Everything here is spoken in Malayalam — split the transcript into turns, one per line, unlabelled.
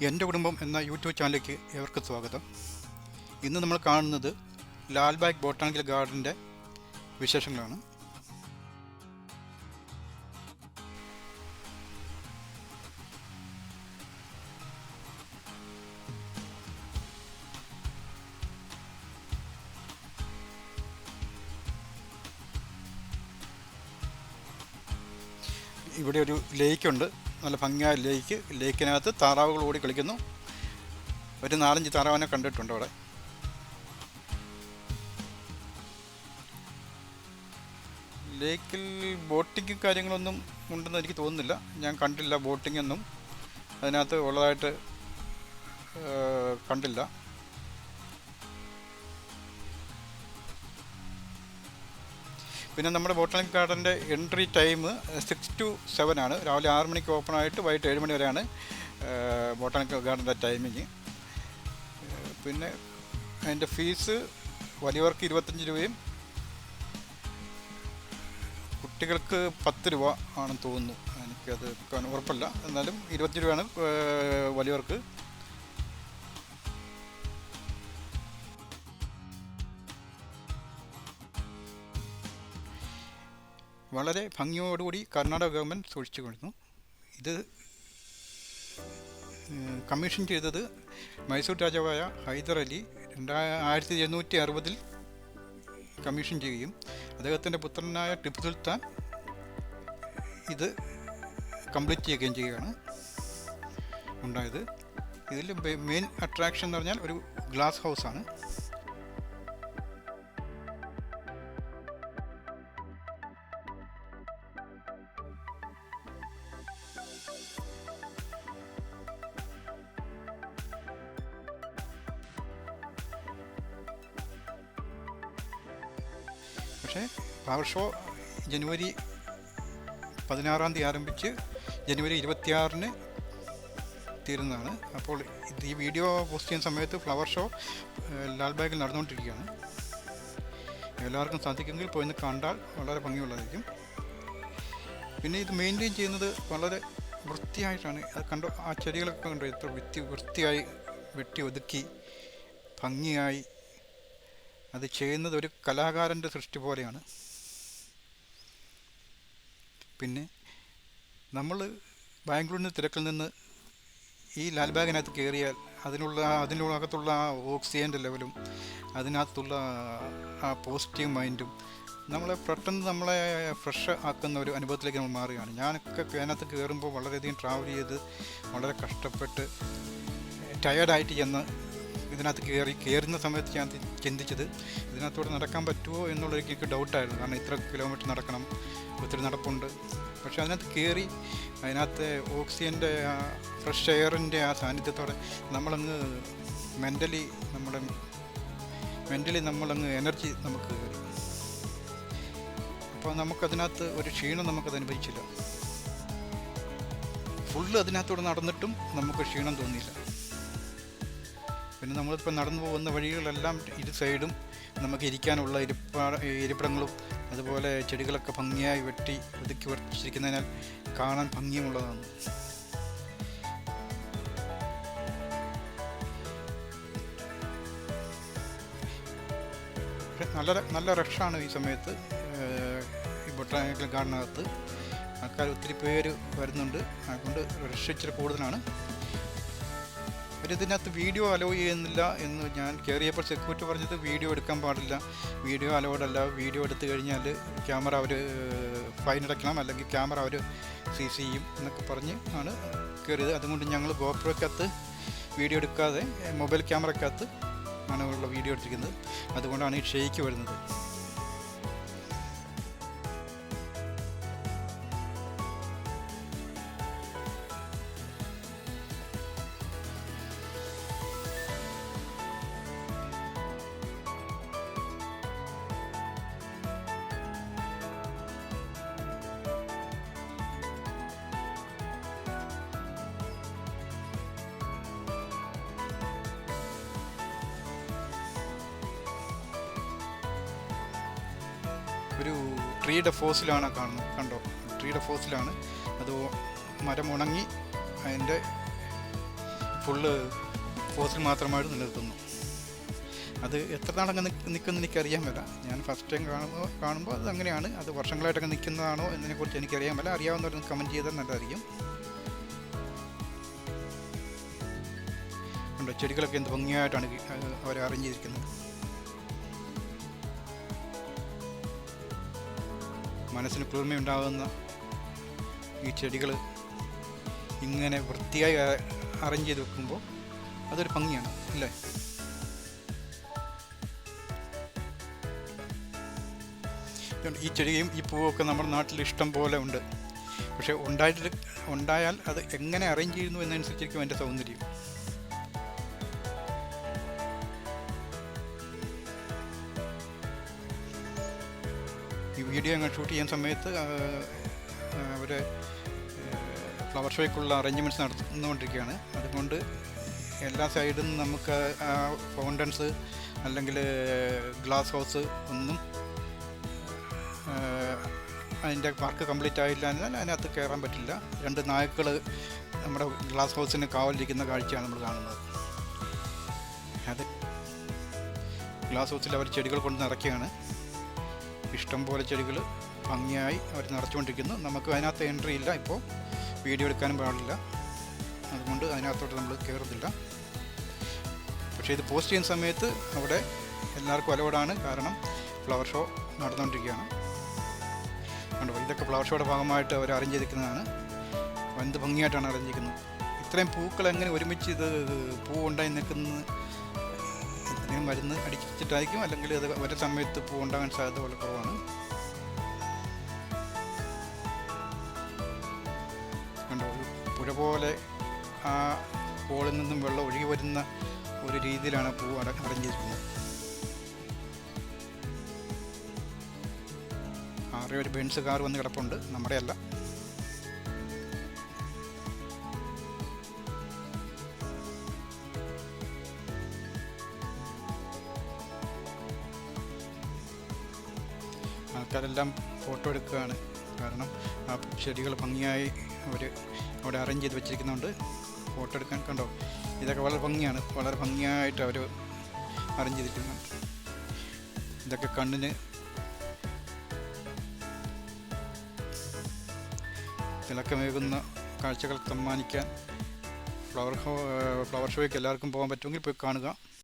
എൻ്റെ കുടുംബം എന്ന യൂട്യൂബ് ചാനലിലേക്ക് ഏവർക്ക് സ്വാഗതം. ഇന്ന് നമ്മൾ കാണുന്നത് ലാൽബാഗ് ബോട്ടാണിക്കൽ ഗാർഡൻ്റെ വിശേഷങ്ങളാണ്. ഇവിടെ ഒരു ലേക്കുണ്ട്, നല്ല ഭംഗിയായ ലേക്കിനകത്ത് താറാവുകൾ ഓടി കളിക്കുന്നു. ഒരു 4-5 താറാവിനെ കണ്ടിട്ടുണ്ട് അവിടെ. ലേക്കിൽ ബോട്ടിങ് കാര്യങ്ങളൊന്നും ഉണ്ടെന്ന് എനിക്ക് തോന്നുന്നില്ല. ഞാൻ കണ്ടില്ല ബോട്ടിംഗ് ഒന്നും അതിനകത്ത് ഉള്ളതായിട്ട് കണ്ടില്ല. പിന്നെ നമ്മുടെ ബോട്ടാണിക്കൽ ഗാർഡൻ്റെ എൻട്രി ടൈം 6 to 7 ആണ്. രാവിലെ 6 മണിക്ക് ഓപ്പൺ ആയിട്ട് വൈകിട്ട് 7 മണി വരെയാണ് ബോട്ടാണിക്കൽ ഗാർഡൻ്റെ ടൈമിങ്. പിന്നെ അതിൻ്റെ ഫീസ് വലിയവർക്ക് 25 രൂപയും കുട്ടികൾക്ക് 10 രൂപ ആണെന്ന് തോന്നുന്നു. എനിക്കത് ഉറപ്പല്ല, എന്നാലും 25 രൂപയാണ് വലിയവർക്ക്. വളരെ ഭംഗിയോടുകൂടി കർണാടക ഗവൺമെൻറ് സൂക്ഷിച്ചു കൊണ്ടിരുന്നു. ഇത് കമ്മീഷൻ ചെയ്തത് മൈസൂർ രാജാവായ ഹൈദർ അലി 1760 കമ്മീഷൻ ചെയ്യുകയും അദ്ദേഹത്തിൻ്റെ പുത്രനായ ടിപ്പു സുൽത്താൻ ഇത് കംപ്ലീറ്റ് ചെയ്യുകയും ചെയ്യുകയാണ് ഉണ്ടായത്. ഇതിൽ മെയിൻ അട്രാക്ഷൻ എന്ന് പറഞ്ഞാൽ ഒരു ഗ്ലാസ് ഹൗസാണ്. പക്ഷേ ഫ്ലവർ ഷോ ജനുവരി 16 ആരംഭിച്ച് ജനുവരി 26 തീരുന്നതാണ്. അപ്പോൾ ഈ വീഡിയോ പോസ്റ്റ് ചെയ്യുന്ന സമയത്ത് ഫ്ലവർ ഷോ ലാൽബാഗിൽ നടന്നുകൊണ്ടിരിക്കുകയാണ്. എല്ലാവർക്കും സാധിക്കുമെങ്കിൽ പോയിന്ന് കണ്ടാൽ വളരെ ഭംഗിയുള്ളതായിരിക്കും. പിന്നെ ഇത് മെയിൻറ്റെയിൻ ചെയ്യുന്നത് വളരെ വൃത്തിയായിട്ടാണ്. അത് കണ്ടോ, ആ ചെടികളൊക്കെ കണ്ടോ, എത്ര വൃത്തിയായി വെട്ടി ഒതുക്കി ഭംഗിയായി അത് ചെയ്യുന്നത് ഒരു കലാകാരൻ്റെ സൃഷ്ടി പോലെയാണ്. പിന്നെ നമ്മൾ ബാംഗ്ലൂരിൽ നിന്ന് തിരക്കിൽ നിന്ന് ഈ ലാൽബാഗിനകത്ത് കയറിയാൽ അതിനകത്തുള്ള ആ ഓക്സിജൻ്റെ ലെവലും അതിനകത്തുള്ള ആ പോസിറ്റീവ് മൈൻഡും നമ്മളെ ഫ്രഷ് ആക്കുന്ന ഒരു അനുഭവത്തിലേക്ക് നമ്മൾ മാറുകയാണ്. ഞാനൊക്കെ അതിനകത്ത് കയറുമ്പോൾ വളരെയധികം ട്രാവൽ ചെയ്ത് വളരെ കഷ്ടപ്പെട്ട് ടയേർഡായിട്ട് ചെന്ന് ഇതിനകത്ത് കയറുന്ന സമയത്ത് ഞാൻ ചിന്തിച്ചത് ഇതിനകത്തോടെ നടക്കാൻ പറ്റുമോ എന്നുള്ളൊരു എനിക്ക് ഡൗട്ടായിരുന്നു. കാരണം ഇത്ര കിലോമീറ്റർ നടക്കണം, ഒത്തിരി നടപ്പുണ്ട്. പക്ഷേ അതിനകത്ത് കയറി അതിനകത്തെ ഓക്സിജൻ്റെ ഫ്രഷ് എയറിൻ്റെ ആ സാന്നിധ്യത്തോടെ നമ്മളങ്ങ് മെൻ്റലി നമ്മളങ്ങ് എനർജി നമുക്ക് കയറി. അപ്പോൾ നമുക്കതിനകത്ത് ഒരു ക്ഷീണം നമുക്കത് അനുഭവിച്ചില്ല. ഫുള്ള് അതിനകത്തോടെ നടന്നിട്ടും നമുക്ക് ക്ഷീണം തോന്നിയില്ല. പിന്നെ നമ്മളിപ്പോൾ നടന്നു പോകുന്ന വഴികളെല്ലാം ഇരു സൈഡും നമുക്ക് ഇരിക്കാനുള്ള ഇരിപ്പിടങ്ങളും അതുപോലെ ചെടികളൊക്കെ ഭംഗിയായി വെട്ടി ഒതുക്കി വരച്ചിരിക്കുന്നതിനാൽ കാണാൻ ഭംഗിയുമുള്ളതാണ്. നല്ല റഷാണ് ഈ സമയത്ത് ഈ ബൊട്ടാണിക്കൽ ഗാർഡനകത്ത്. ആൾക്കാർ ഒത്തിരി പേര് വരുന്നുണ്ട്, അതുകൊണ്ട് റഷ് ഇച്ചിരി കൂടുതലാണ്. ഇതിനകത്ത് വീഡിയോ അലോ ചെയ്യുന്നില്ല എന്ന് ഞാൻ കയറിയപ്പോൾ സെക്യൂരിറ്റി പറഞ്ഞത് വീഡിയോ എടുക്കാൻ പാടില്ല, വീഡിയോ അലോഡല്ല, വീഡിയോ എടുത്തു കഴിഞ്ഞാൽ ക്യാമറ അവർ ഫൈൻ അടയ്ക്കണം, അല്ലെങ്കിൽ ക്യാമറ അവർ സീസ് ചെയ്യും എന്നൊക്കെ പറഞ്ഞ് ആണ് കയറിയത്. അതുകൊണ്ട് ഞങ്ങൾ ഗോപ്രോയ്ക്കകത്ത് വീഡിയോ എടുക്കാതെ മൊബൈൽ ക്യാമറയ്ക്കകത്ത് ആണ് ഉള്ള വീഡിയോ എടുത്തിരിക്കുന്നത്. അതുകൊണ്ടാണ് ഈ ഷെയ്ക്ക് വരുന്നത്. ഒരു ട്രീയുടെ ഫോസിലാണ് കാണുന്നത്, കണ്ടോ, ട്രീയുടെ ഫോസിലാണ്. അത് മരം ഉണങ്ങി അതിൻ്റെ ഫുള്ള് പോസിൽ മാത്രമായിട്ട് നിലനിർത്തുന്നു. അത് എത്ര നാളങ്ങനെ നിൽക്കുമെന്ന് എനിക്കറിയാൻ പറ്റില്ല. ഞാൻ ഫസ്റ്റ് ടൈം കാണുമ്പോൾ അത് അങ്ങനെയാണ്. അത് വർഷങ്ങളായിട്ടൊക്കെ നിൽക്കുന്നതാണോ എന്നതിനെക്കുറിച്ച് എനിക്കറിയാൻ പറ്റില്ല. അറിയാവുന്നവരൊന്ന് കമൻറ്റ് ചെയ്താൽ നല്ലതായിരിക്കും. ഉണ്ടോ, ചെടികളൊക്കെ എന്ത് ഭംഗിയായിട്ടാണ് അവർ അറേഞ്ച് ചെയ്തിരിക്കുന്നത്. മനസ്സിന് കുളിർമയുണ്ടാകുന്ന ഈ ചെടികൾ ഇങ്ങനെ വൃത്തിയായി അറേഞ്ച് ചെയ്ത് വെക്കുമ്പോൾ അതൊരു ഭംഗിയാണ് അല്ലേ. ഈ ചെടിയും ഈ പൂവൊക്കെ നമ്മുടെ നാട്ടിൽ ഇഷ്ടം പോലെ ഉണ്ട്. പക്ഷേ ഉണ്ടായാൽ അത് എങ്ങനെ അറേഞ്ച് ചെയ്യുന്നു എന്നനുസരിച്ചിരിക്കും അതിൻ്റെ സൗന്ദര്യം. ഈ വീഡിയോ ഞങ്ങൾ ഷൂട്ട് ചെയ്യുന്ന സമയത്ത് അവർ ഫ്ലവർ ഷോയ്ക്കുള്ള അറേഞ്ച്മെൻറ്റ്സ് നടന്നുകൊണ്ടിരിക്കുകയാണ്. അതുകൊണ്ട് എല്ലാ സൈഡിൽ നിന്നും നമുക്ക് ഫൗണ്ടൻസ് അല്ലെങ്കിൽ ഗ്ലാസ് ഹൗസ് ഒന്നും അതിൻ്റെ വർക്ക് കംപ്ലീറ്റ് ആയില്ല എന്നാൽ അതിനകത്ത് കയറാൻ പറ്റില്ല. 2 നായ്ക്കൾ നമ്മുടെ ഗ്ലാസ് ഹൗസിന് കാവലിരിക്കുന്ന കാഴ്ചയാണ് നമ്മൾ കാണുന്നത്. അത് ഗ്ലാസ് ഹൗസിൽ അവർ ചെടികൾ കൊണ്ട് നിറയ്ക്കുകയാണ്. ഇഷ്ടംപോലെ ചെടികൾ ഭംഗിയായി അവർ നിറച്ചുകൊണ്ടിരിക്കുന്നു. നമുക്ക് അതിനകത്ത് എൻട്രി ഇല്ല, ഇപ്പോൾ വീഡിയോ എടുക്കാനും പാടില്ല. അതുകൊണ്ട് അതിനകത്തോട്ട് നമ്മൾ കയറുന്നില്ല. പക്ഷേ ഇത് പോസ്റ്റ് ചെയ്യുന്ന സമയത്ത് അവിടെ എല്ലാവർക്കും അലൗഡാണ്. കാരണം ഫ്ലവർ ഷോ നടന്നുകൊണ്ടിരിക്കുകയാണ്. കണ്ടോ, ഇതൊക്കെ ഫ്ലവർ ഷോയുടെ ഭാഗമായിട്ട് അവർ അറേഞ്ച് ചെയ്തിരിക്കുന്നതാണ്. എന്ത് ഭംഗിയായിട്ടാണ് അറേഞ്ച് ചെയ്യുന്നത്. ഇത്രയും പൂക്കൾ എങ്ങനെ ഒരുമിച്ച് ഇത് പൂ ഉണ്ടായി നിൽക്കുന്നത് എന്തെങ്കിലും മരുന്ന് അടിച്ചിട്ടായിരിക്കും, അല്ലെങ്കിൽ അത് ഒരേ സമയത്ത് പൂ ഉണ്ടാകാൻ സാധ്യത വളരെ കുറവാണ്. കണ്ടോ, പുഴ പോലെ ആ ഹോളിൽ നിന്നും വെള്ളം ഒഴുകി വരുന്ന ഒരു രീതിയിലാണ് പൂ അറേഞ്ച് ചെയ്തിരിക്കുന്നത്. ഒരു ബെൻസ് കാർ വന്ന് കിടപ്പുണ്ട്, നമ്മുടെ അല്ല. ആൾക്കാരെല്ലാം ഫോട്ടോ എടുക്കുകയാണ്. കാരണം ആ ചെടികൾ ഭംഗിയായി അവർ അവിടെ അറേഞ്ച് ചെയ്ത് വെച്ചിരിക്കുന്നുണ്ട്. ഫോട്ടോ എടുക്കാൻ കണ്ടോ, ഇതൊക്കെ വളരെ ഭംഗിയാണ്. വളരെ ഭംഗിയായിട്ട് അവർ അറേഞ്ച് ചെയ്തിരിക്കുന്നുണ്ട്. ഇതൊക്കെ കണ്ണിന് തിളക്കമേകുന്ന കാഴ്ചകൾ സമ്മാനിക്കാൻ ഫ്ലവർ ഷോയ്ക്ക് എല്ലാവർക്കും പോകാൻ പറ്റുമെങ്കിൽ പോയി കാണുക.